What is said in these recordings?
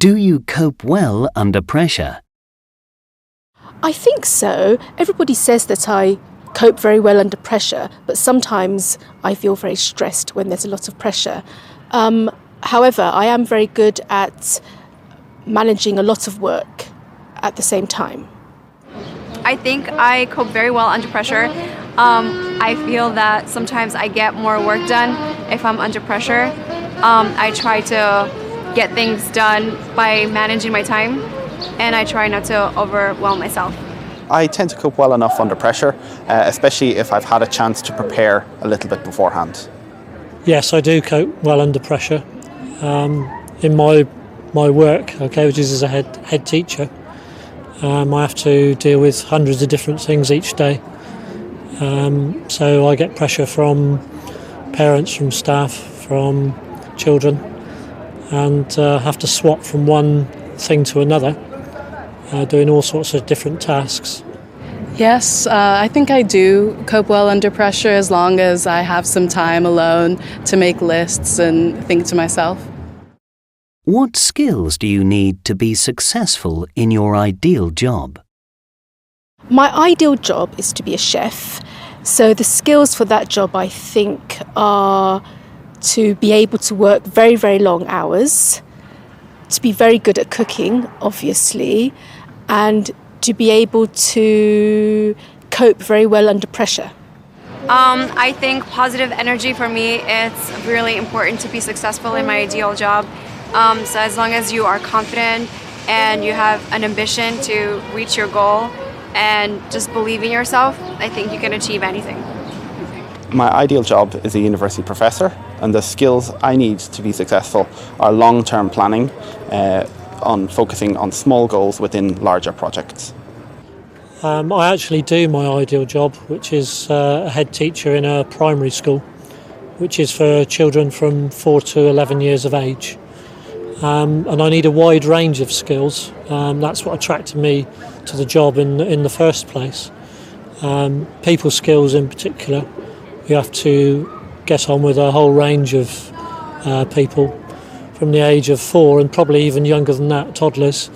Do you cope well under pressure? I think so. Everybody says that I cope very well under pressure, but sometimes I feel very stressed when there's a lot of pressure. However, I am very good at managing a lot of work at the same time. I think I cope very well under pressure. I feel that sometimes I get more work done if I'm under pressure. I try to get things done by managing my time, and I try not to overwhelm myself. I tend to cope well enough under pressure, especially if I've had a chance to prepare a little bit beforehand. Yes, I do cope well under pressure. In my work, which is as a head teacher, I have to deal with hundreds of different things each day. So I get pressure from parents, from staff, from children, and have to swap from one thing to another, doing all sorts of different tasks. Yes, I think I do cope well under pressure as long as I have some time alone to make lists and think to myself. What skills do you need to be successful in your ideal job? My ideal job is to be a chef. So the skills for that job, I think, are to be able to work very, very long hours, to be very good at cooking, obviously, and to be able to cope very well under pressure. I think positive energy for me, it's really important to be successful in my ideal job. So as long as you are confident and you have an ambition to reach your goal and just believe in yourself, I think you can achieve anything. My ideal job is a university professor, and the skills I need to be successful are long-term planning, on focusing on small goals within larger projects. I actually do my ideal job, which is a head teacher in a primary school, which is for children from 4 to 11 years of age. And I need a wide range of skills. That's what attracted me to the job in the first place. People skills in particular. You have to get on with a whole range of people from the age of 4 and probably even younger than that, toddlers,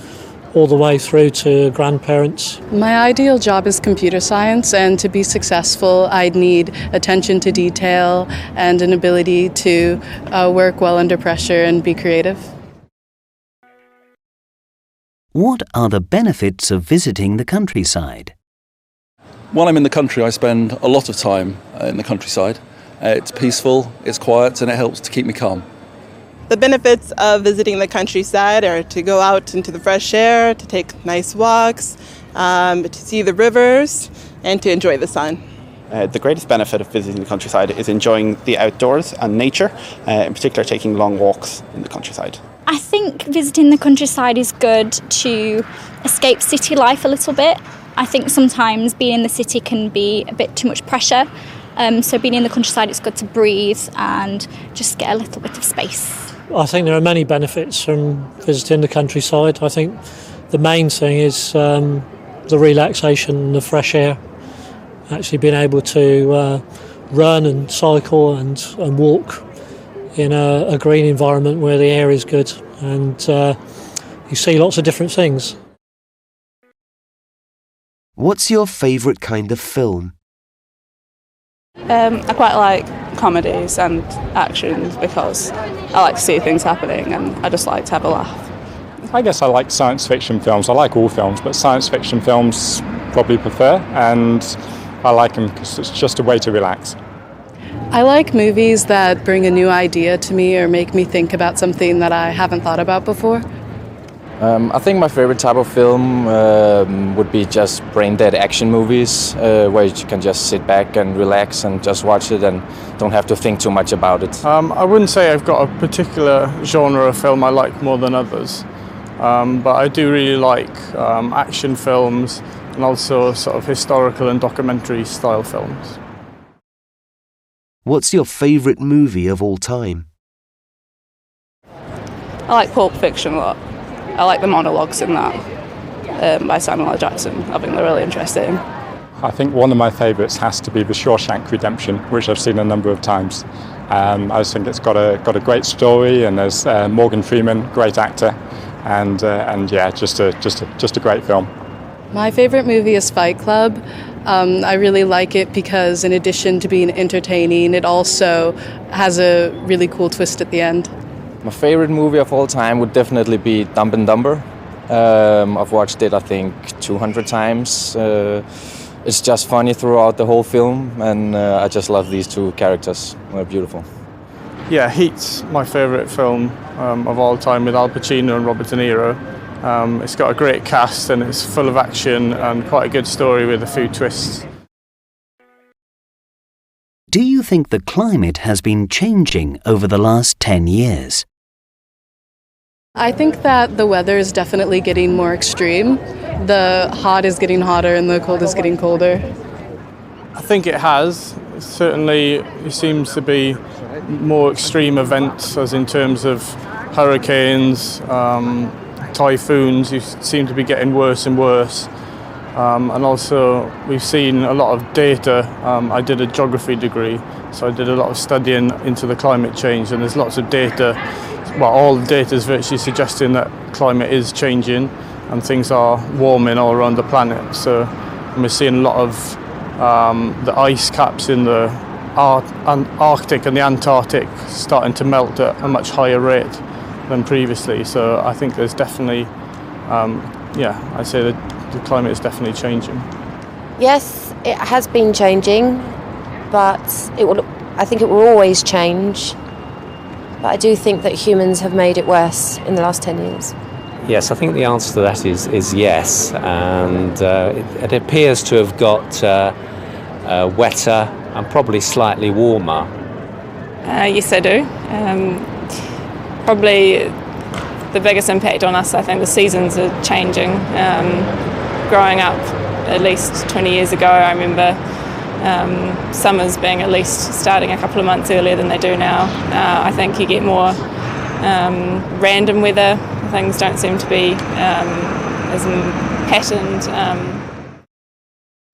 all the way through to grandparents. My ideal job is computer science, and to be successful I'd need attention to detail and an ability to work well under pressure and be creative. What are the benefits of visiting the countryside? While I'm in the country, I spend a lot of time in the countryside. It's peaceful, it's quiet, and it helps to keep me calm. The benefits of visiting the countryside are to go out into the fresh air, to take nice walks, to see the rivers, and to enjoy the sun. The greatest benefit of visiting the countryside is enjoying the outdoors and nature, in particular taking long walks in the countryside. I think visiting the countryside is good to escape city life a little bit. I think sometimes being in the city can be a bit too much pressure. So being in the countryside, it's good to breathe and just get a little bit of space. I think there are many benefits from visiting the countryside. I think the main thing is the relaxation, the fresh air. Actually being able to run and cycle and walk in a green environment where the air is good, and you see lots of different things. What's your favourite kind of film? I quite like comedies and actions because I like to see things happening and I just like to have a laugh. I guess I like science fiction films. I like all films, but science fiction films probably prefer, and I like them because it's just a way to relax. I like movies that bring a new idea to me or make me think about something that I haven't thought about before. I think my favorite type of film would be just brain-dead action movies, where you can just sit back and relax and just watch it and don't have to think too much about it. I wouldn't say I've got a particular genre of film I like more than others, but I do really like action films and also sort of historical and documentary style films. What's your favourite movie of all time? I like Pulp Fiction a lot. I like the monologues in that by Samuel L. Jackson. I think they're really interesting. I think one of my favourites has to be The Shawshank Redemption, which I've seen a number of times. I just think it's got a great story, and there's Morgan Freeman, great actor, and yeah, just a great film. My favorite movie is Fight Club. I really like it because in addition to being entertaining, it also has a really cool twist at the end. My favorite movie of all time would definitely be Dumb and Dumber. I've watched it, I think, 200 times. It's just funny throughout the whole film, and I just love these two characters. They're beautiful. Yeah, Heat's my favourite film of all time with Al Pacino and Robert De Niro. It's got a great cast and it's full of action and quite a good story with a few twists. Do you think the climate has been changing over the last 10 years? I think that the weather is definitely getting more extreme. The hot is getting hotter and the cold is getting colder. I think it has. Certainly it seems to be more extreme events, as in terms of hurricanes, typhoons. You seem to be getting worse and worse. And also we've seen a lot of data. I did a geography degree, so I did a lot of studying into the climate change, and there's lots of data. Well, all the data is virtually suggesting that climate is changing and things are warming all around the planet. So we're seeing a lot of the ice caps in the Arctic and the Antarctic starting to melt at a much higher rate than previously. So I think there's definitely, I'd say that the climate is definitely changing. Yes, it has been changing, but I think it will always change. But I do think that humans have made it worse in the last 10 years. Yes, I think the answer to that is yes, and it appears to have got wetter and probably slightly warmer. Yes, I do. Probably the biggest impact on us, I think the seasons are changing. Growing up at least 20 years ago, I remember summers being at least starting a couple of months earlier than they do now. I think you get more random weather. Things don't seem to be as patterned.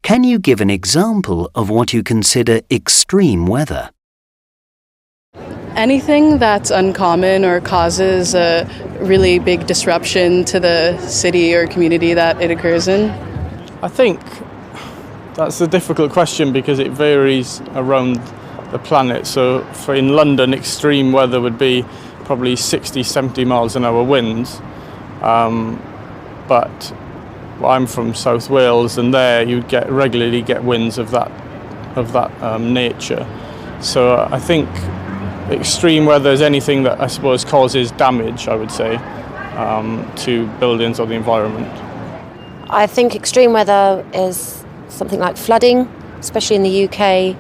Can you give an example of what you consider extreme weather? Anything that's uncommon or causes a really big disruption to the city or community that it occurs in. I think that's a difficult question because it varies around the planet. So in London, extreme weather would be probably 60, 70 miles an hour winds. But I'm from South Wales, and there you regularly get winds of that nature. So I think extreme weather is anything that I suppose causes damage, I would say, to buildings or the environment. I think extreme weather is something like flooding, especially in the UK,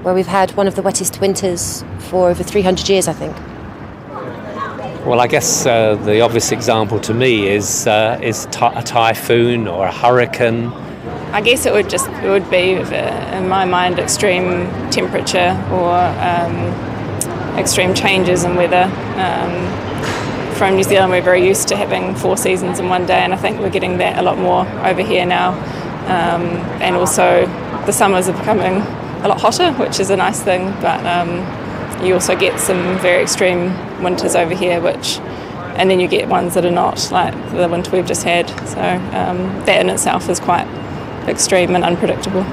where we've had one of the wettest winters for over 300 years, I think. Well, I guess the obvious example to me is a typhoon or a hurricane. I guess it would be, in my mind, extreme temperature or extreme changes in weather. From New Zealand, we're very used to having 4 seasons in one day, and I think we're getting that a lot more over here now. And also the summers are becoming a lot hotter, which is a nice thing, but you also get some very extreme winters over here, and then you get ones that are not, like the winter we've just had. So that in itself is quite extreme and unpredictable.